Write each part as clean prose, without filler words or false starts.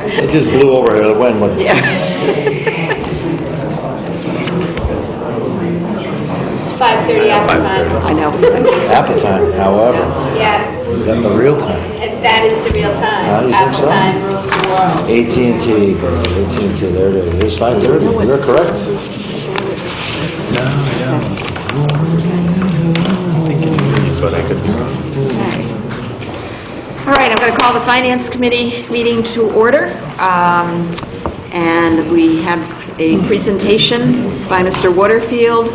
It just blew over here, the wind went. Yeah. 5:30 after time. I know. Apple time, however. Yes, Is that the real time? that is the real time. You think After so? time rules the world. AT&T, there it is. It is 5:30. You're correct. But I could be wrong. Okay. All right, I'm going to call the Finance Committee meeting to order. And we have a presentation by Mr. Waterfield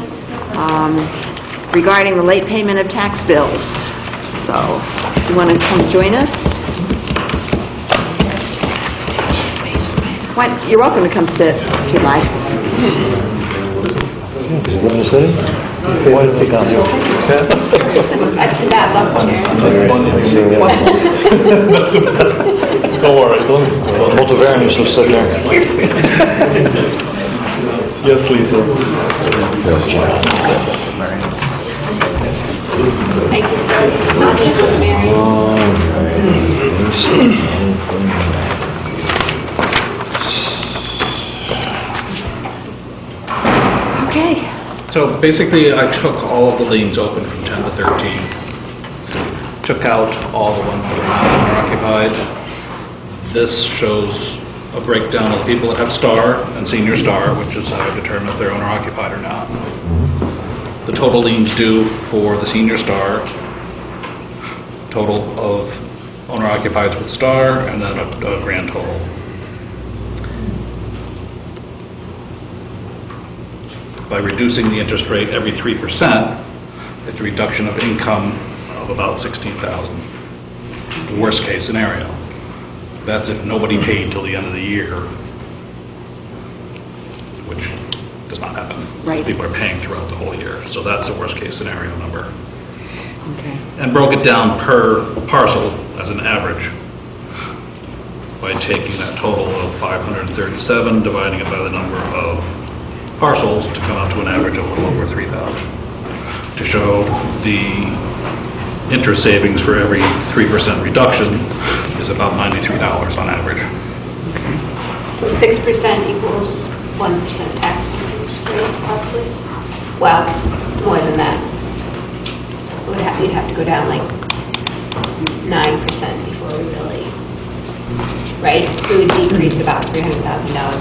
regarding the late payment of tax bills. So, do you want to come join us? You're welcome to come sit if you'd like. Does he live in the city? Why does he come here? That's the bad luck chair. Don't worry, don't. Multivariants will sit there. Yes, Lisa. Thank you, sir. Mary. Okay. So basically, I took all of the liens open from 10 to 13, took out all the ones that are not owner-occupied. This shows a breakdown of the people that have star and senior star, which is how I determine if they're owner-occupied or not. The total liens due for the senior star, total of owner-occupieds with star, and then a grand total. By reducing the interest rate every 3%, it's a reduction of income of about $16,000. The worst case scenario. That's if nobody paid till the end of the year, which does not happen. Right. People are paying throughout the whole year. So that's the worst case scenario number. Okay. And broke it down per parcel as an average by taking that total of 537, dividing it by the number of parcels to come out to an average of a little over 3,000. To show the interest savings for every 3% reduction is about $93 on average. So 6% equals 1% tax rate, probably? Well, more than that. You'd have to go down like 9% before we really, right? We would decrease about $300,000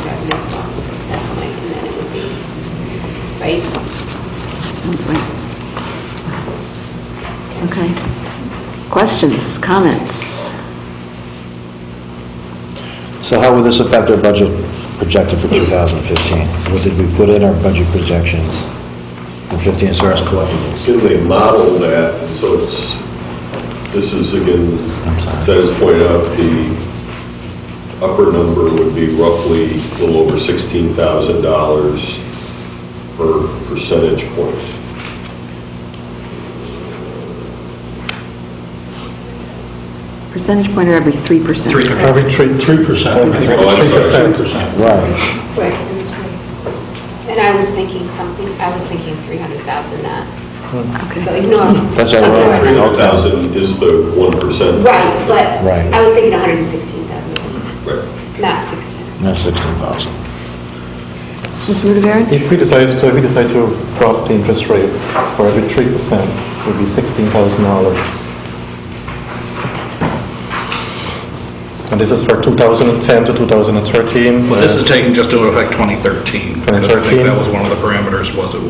revenue loss at that point, and then it would be, right? Sounds right. Okay. Questions, comments? So how will this affect our budget projected for 2015? What did we put in our budget projections for 15 as far as collectibles? Can they model that? So this is again, as I was pointed out, the upper number would be roughly a little over $16,000 per percentage point. Percentage point or every 3%? Every 3%. 3%. Right. Right. And I was thinking 300,000 that. Okay. So ignore. That's all right. 300,000 is the 1%. Right, but Right. I was thinking 116,000. Right. Not 16. That's 16,000. Ms. Rudavera? If we decide to drop the interest rate for every 3%, it would be $16,000. And this is for 2010 to 2013. Well, this is taking just into effect 2013. Because I think 2013. that was one of the parameters, was it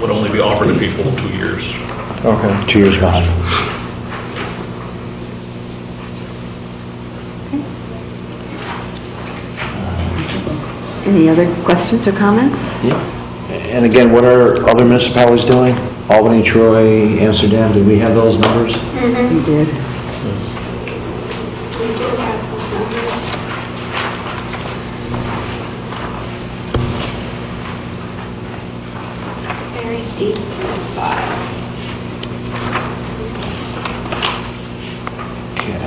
would only be offered to people 2 years. Okay. 2 years behind. Any other questions or comments? Yeah. And again, what are other municipalities doing? Albany, Troy, Amsterdam, did we have those numbers? We did. Yes. We do have those numbers. Very deep in this file. Okay.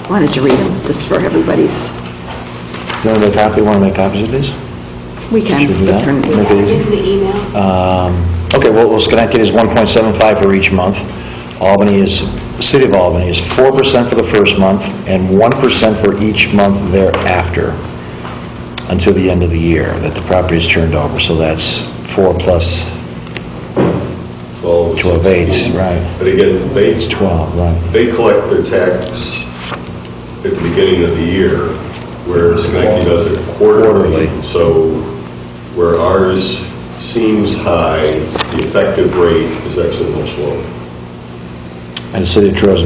Why don't you read them, just for everybody's... You want to make copies of these? We can. Should we do that? Turn- Make it easy. In the email. Okay, well, Schenectady is 1.75 for each month. the city of Albany is 4% for the first month and 1% for each month thereafter until the end of the year that the property is turned over. So that's 4 plus 12 eighths, right? But again, It's 12, right? they collect their tax at the beginning of the year, where Schenectady does it quarterly. So where ours seems high, the effective rate is actually much lower. And the city of Troy is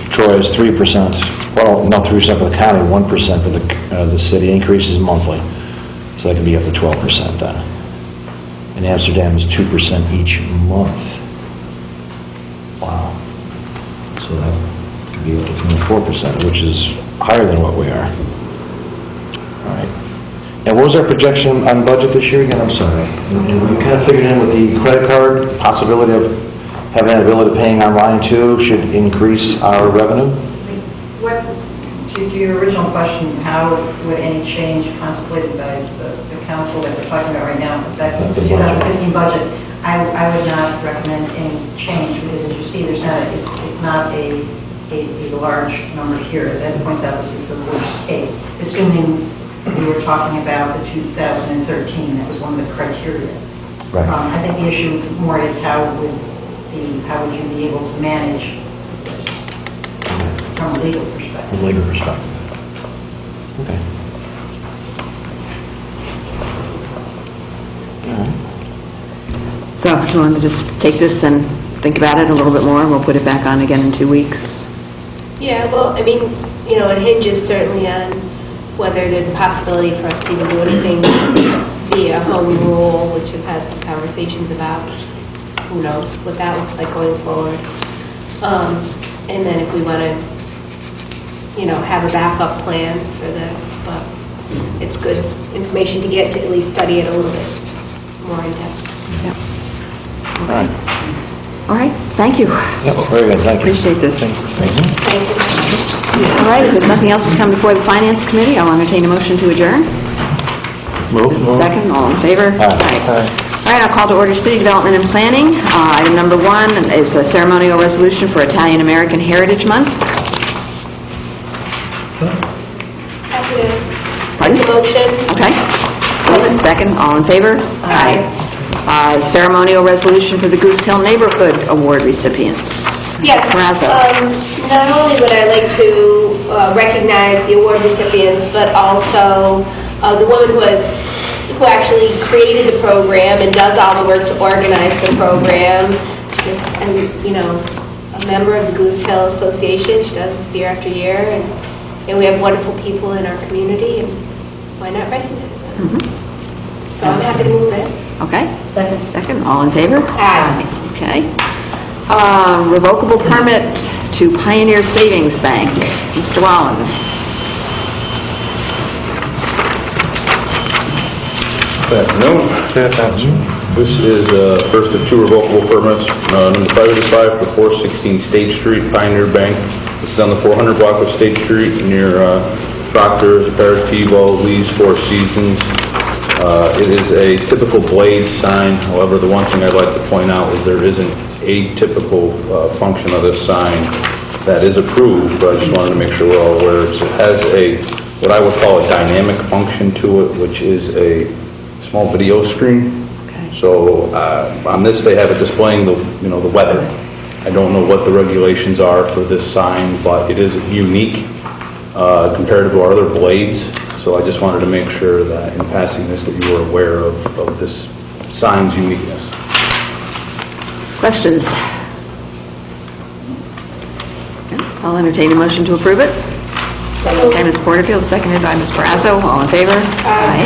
Troy is 3%, well, not 3% for the county, 1% for the city, increases monthly. So that can be up to 12% then. And Amsterdam is 2% each month. Wow. So that could be up to 4%, which is higher than what we are. All right. And what was our projection on budget this year again? I'm sorry. And we kind of figured in with the credit card, possibility of having that ability of paying online too should increase our revenue? What, to your original question, how would any change contemplated by the council that we're talking about right now affect the 2015 budget? I would not recommend any change because, as you see, there's not it's not a large number here. As Ed points out, this is the worst case. Assuming we were talking about the 2013, that was one of the criteria. Right. I think the issue more is how would you be able to manage this from a legal perspective? From a legal perspective. Okay. All right. So if you want to just take this and think about it a little bit more, and we'll put it back on again in 2 weeks. Yeah, well, I mean, it hinges certainly on whether there's a possibility for us to even do anything via home rule, which we've had some conversations about. Who knows what that looks like going forward. And then if we want to, have a backup plan for this, but it's good information to get to at least study it a little bit more in depth. Yep. All right. All right, thank you. Yep, very good, thank you. Appreciate this. Thank you. All right, if there's nothing else to come before the Finance Committee, I'll entertain a motion to adjourn. Move. Second, all in favor? Aye. All right, I'll call to order City Development and Planning. Item number 1 is a ceremonial resolution for Italian American Heritage Month. Happy to Pardon? make the motion. Okay. Move it. Second, all in favor? Aye. Ceremonial resolution for the Goose Hill Neighborhood Award recipients. Yes. Perazzo. Not only would I like to recognize the award recipients, but also the woman who actually created the program and does all the work to organize the program. A member of the Goose Hill Association. She does this year after year, and we have wonderful people in our community, and why not recognize them? Mm-hmm. So I'm happy to move it. Okay. Second, all in favor? Aye. Okay. Revocable permit to Pioneer Savings Bank. Mr. Wallin. Good afternoon. This is first of 2 revocable permits, number 585 for 416 State Street, Pioneer Bank. This is on the 400 block of State Street near Proctor's, Perazzo, Lee's, Four Seasons. It is a typical blade sign. However, the one thing I'd like to point out is there is an atypical function of this sign that is approved, but I just wanted to make sure we're all aware. It has what I would call a dynamic function to it, which is a small video screen. Okay. So on this, they have it displaying the weather. I don't know what the regulations are for this sign, but it is unique compared to our other blades. So I just wanted to make sure that in passing this, that you were aware of this sign's uniqueness. Questions? I'll entertain a motion to approve it. Okay, Ms. Porterfield, seconded by Ms. Perazzo. All in favor? Aye.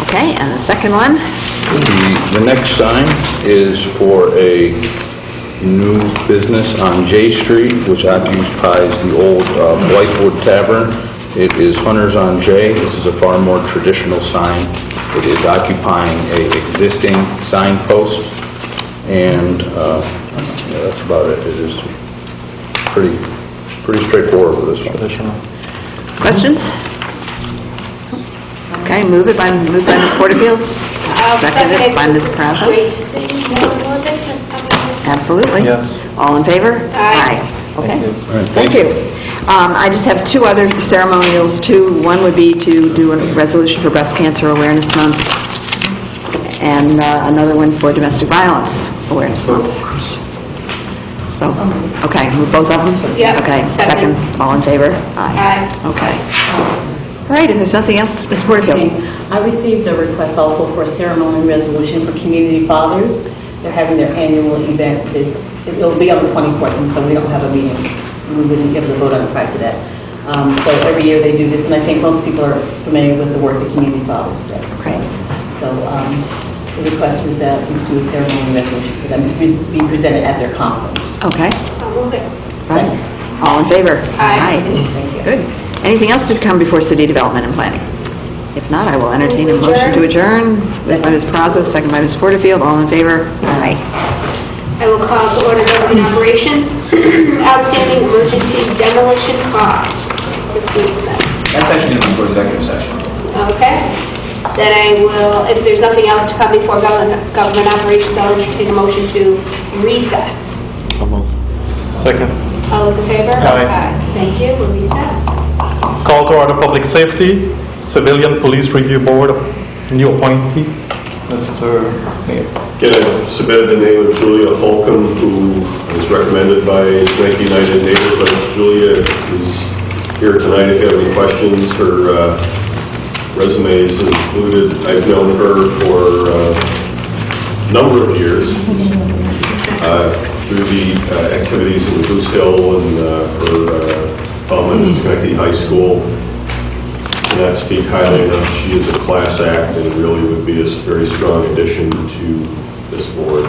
Okay, and the second one? The next sign is for a new business on J Street, which occupies the old Blythewood Tavern. It is Hunters on J. This is a far more traditional sign. It is occupying an existing signpost, and that's about it. It is pretty straightforward with this one. Questions? Okay, moved by Ms. Porterfield, seconded by Ms. Perazzo. Great to see more business coming in. Absolutely. Yes. All in favor? Aye. Okay. Thank you. Thank you. I just have two other ceremonials, too. One would be to do a resolution for Breast Cancer Awareness Month, and another one for Domestic Violence Awareness Month. So, okay, move both of them? Yeah, Okay, second. all in favor? Aye. Okay. All right, if there's nothing else, Ms. Porterfield? I received a request also for a ceremonial resolution for Community Fathers. They're having their annual event. It'll be on the 24th, and so we don't have a meeting. We wouldn't be able to vote on it prior to that. So every year they do this, and I think most people are familiar with the work that Community Fathers does. Right. So the request is that we do a ceremonial resolution for them to be presented at their conference. Okay. I'll move it. Right. All in favor? Aye. Thank you. Good. Anything else to come before City Development and Planning? If not, I will entertain a Move to motion to adjourn. Moved by Ms. Perazzo, second by Ms. Porterfield. All in favor? Aye. I will call to order building operations. Outstanding emergency demolition costs. Krystina Smith. That's actually going to go for executive session. Okay. Then I will, if there's nothing else to come before government operations, I'll entertain a motion to recess. Second. All those in favor? Aye. Thank you. We'll recess. Call to order Public Safety, Civilian Police Review Board, new appointee, Mr. Mayor. Again, I submitted the name of Julia Holcomb, who was recommended by Schenectady United Neighborhoods. Julia is here tonight if you have any questions. Her resume is included. I've known her for a number of years through the activities in Goose Hill and her involvement in Schenectady High School. Cannot speak highly enough. She is a class act and really would be a very strong addition to this board.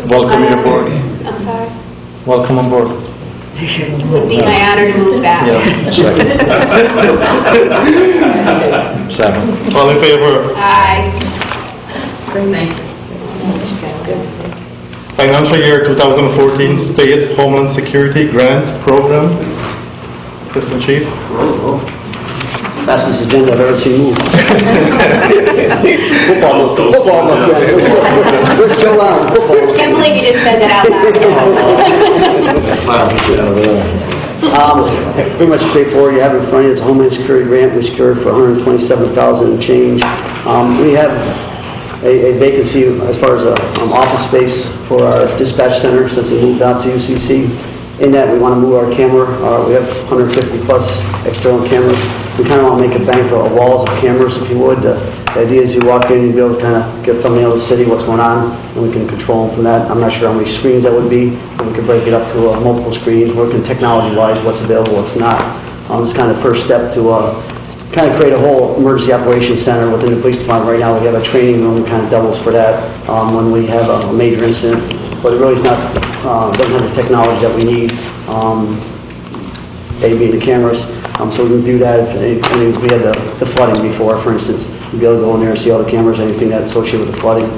Welcome to your board. I'm sorry. Welcome on board. It would be my honor to move that. Second. All in favor? Aye. Financial year 2014 States Homeland Security Grant Program. Assistant Chief. Fastest agenda I've ever seen move. Football must be. We're still on. Football. Can't believe you just said that out loud. Pretty much straightforward. You have in front of you is a Homeland Security grant we secured for $127,000 and change. We have a vacancy as far as office space for our dispatch center since it moved out to UCC. In that, we want to move our camera. We have 150 plus external cameras. We kind of want to make a bank of walls of cameras, if you would. The idea is you walk in, you'll be able to kind of get a thumbnail of the city, what's going on, and we can control them from that. I'm not sure how many screens that would be, but we could break it up to multiple screens, working technology-wise, what's available, what's not. It's kind of the first step to kind of create a whole emergency operations center within the police department. Right now, we have a training room that kind of doubles for that when we have a major incident. But it really is not, doesn't have the technology that we need, being the cameras. So we can do that if we had the flooding before, for instance. We'd be able to go in there and see all the cameras, anything that's associated with the flooding.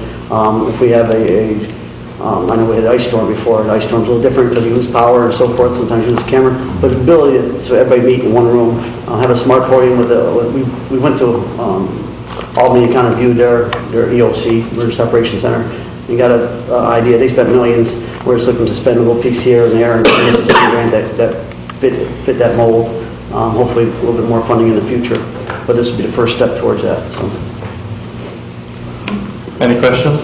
If we have I know we had an ice storm before. The ice storm's a little different because you lose power and so forth. Sometimes you lose the camera. But the ability to everybody meet in one room, have a smart podium with we went to Albany and kind of viewed their EOC, Emergency Operations Center. You got an idea. They spent millions. We're just looking to spend a little piece here and there, and this is a grant that fit that mold. Hopefully, a little bit more funding in the future, but this would be the first step towards that. So. Any question?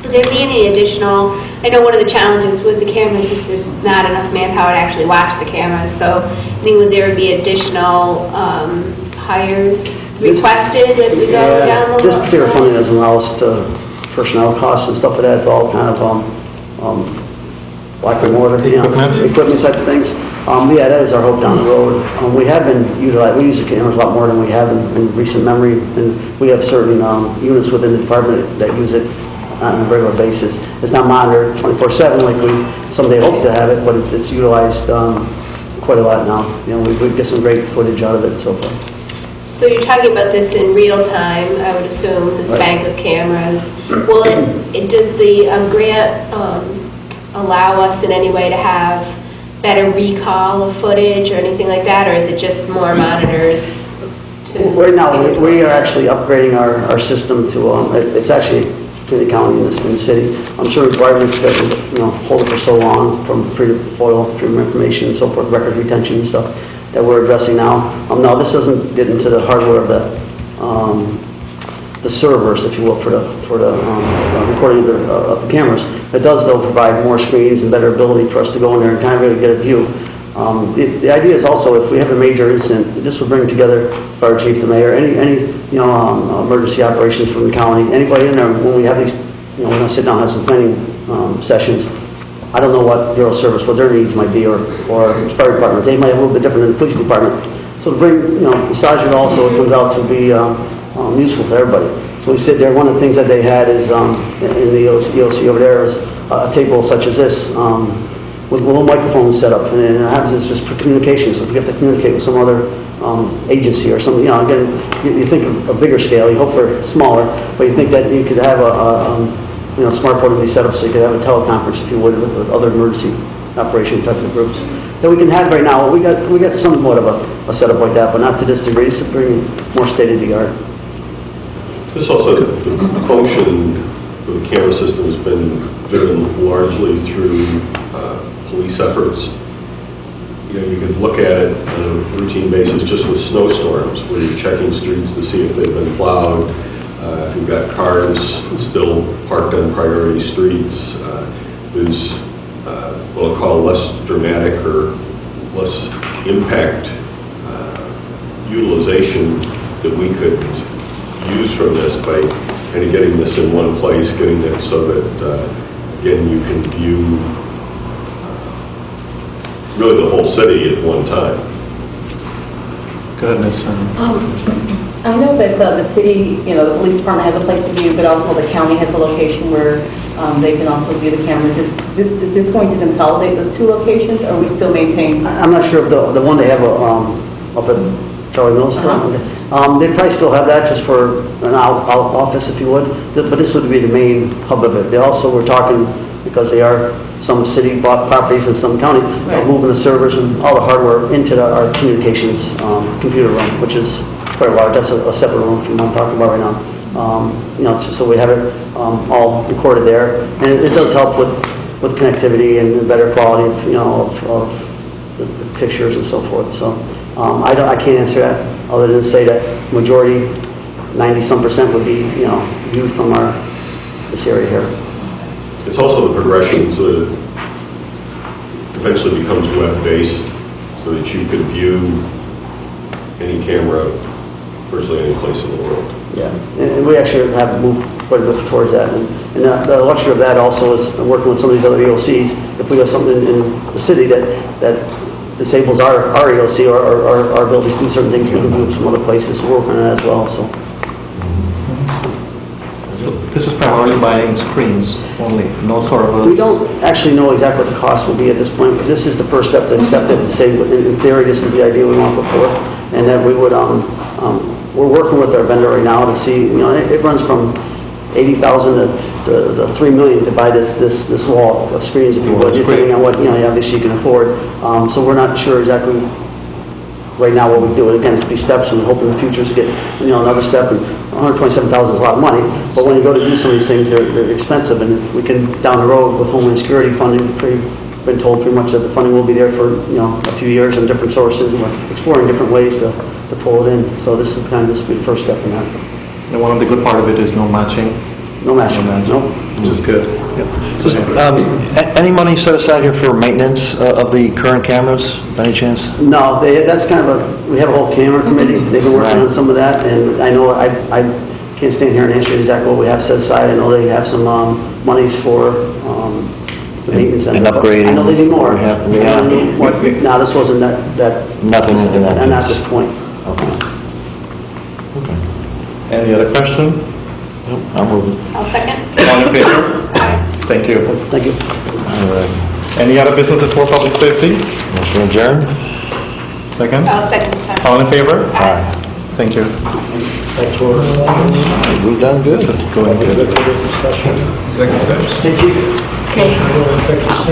Would there be any additional, I know one of the challenges with the cameras is there's not enough manpower to actually watch the cameras, so I mean, would there be additional hires requested as we go down the road? This particular funding doesn't allow us to personnel costs and stuff like that. It's all kind of black and mortar, equipment type of things. Yeah, that is our hope down the road. We have been utilized. We use the cameras a lot more than we have in recent memory, and we have certain units within the department that use it on a regular basis. It's not monitored 24/7 like we someday hope to have it, but it's utilized quite a lot now. You know, we get some great footage out of it and so forth. So you're talking about this in real time, I would assume, this bank of cameras. Well, does the grant allow us in any way to have better recall of footage or anything like that, or is it just more monitors? Right now, we are actually upgrading our system to, it's actually between the county and the city. I'm sure requirements that hold it for so long, from freedom of information and so forth, record retention and stuff that we're addressing now. No, this doesn't get into the hardware of the servers, if you will, for the recording of the cameras. It does, though, provide more screens and better ability for us to go in there and kind of really get a view. The idea is also, if we have a major incident, this will bring together fire chief, the mayor, any emergency operations from the county, anybody in there. When we have these, we're going to sit down and have some planning sessions. I don't know what bureau service, what their needs might be, or fire department. They might have a little bit different than the police department. So to bring, besides it also, it comes out to be useful to everybody. So we sit there. One of the things that they had is in the EOC over there is a table such as this. With little microphones set up, and it happens it's just for communication. So if you have to communicate with some other agency or something, again, you think of a bigger scale, you hope for smaller, but you think that you could have a smart board to be set up so you could have a teleconference, if you would, with other emergency operation type of groups that we can have right now. We got somewhat of a setup like that, but not to this degree. It's bringing more state of the art. This also, the function of the camera system has been driven largely through police efforts. You could look at it on a routine basis just with snowstorms, where you're checking streets to see if they've been plowed, if you've got cars still parked on priority streets. There's what I'll call less dramatic or less impact utilization that we could use from this by kind of getting this in one place, getting it so that, again, you can view really the whole city at one time. Go ahead, Ms. I know that the city, the police department has a place to view, but also the county has a location where they can also view the cameras. Is this going to consolidate those two locations, or are we still maintain? I'm not sure if the one they have up at Charlie Mills still. They probably still have that just for an out office, if you would. But this would be the main hub of it. They also were talking, because they are some city bought properties in some county, moving the servers and all the hardware into our communications computer room, which is quite large. That's a separate room from what I'm talking about right now. So we have it all recorded there, and it does help with connectivity and better quality of the pictures and so forth. So I can't answer that other than say that majority, 90-some% would be viewed from this area here. It's also the progression so that it eventually becomes web-based, so that you could view any camera virtually any place in the world. Yeah, and we actually have moved quite a bit towards that. And the luxury of that also is working with some of these other EOCs. If we have something in the city that disables our EOC or our abilities to do certain things, we can do some other places. So we're working on that as well. So this is primarily buying screens only, no servers. we don't actually know exactly what the cost will be at this point, but this is the first step to accept it and say, in theory, this is the idea we want to put forth, and that we would. We're working with our vendor right now to see. It runs from $80,000 to $3 million to buy this wall of screens, if you would, depending on what obviously you can afford. So we're not sure exactly right now what we do. It again, it's be steps, and we hope in the future to get another step. And $127,000 is a lot of money, but when you go to do some of these things, they're expensive. And if we can down the road with Homeland Security funding, been told pretty much that the funding will be there for a few years and different sources, and we're exploring different ways to pull it in. So this will be the first step in that. And one of the good part of it is no matching. No matching. Nope. Which is good. Any money set aside here for maintenance of the current cameras, by any chance? No, that's kind of we have a whole camera committee. They've been working on some of that, and I know I can't stand here and answer exactly what we have set aside. I know they have some monies for the maintenance and upgrading. I know they need more. Yeah. No, this wasn't that. Nothing in that. And at this point. Okay. Any other question? Nope, I'm moving. I'll second. All in favor? Thank you. Thank you. All right. Any other businesses for public safety? Motion adjourned. Second? I'll second, sorry. All in favor? Aye. Thank you. We've done good. This is going good. Executive session. Okay.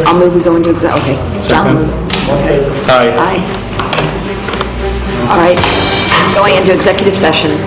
I'll move, we go into okay. John move. Aye. Aye. All right, going into executive session.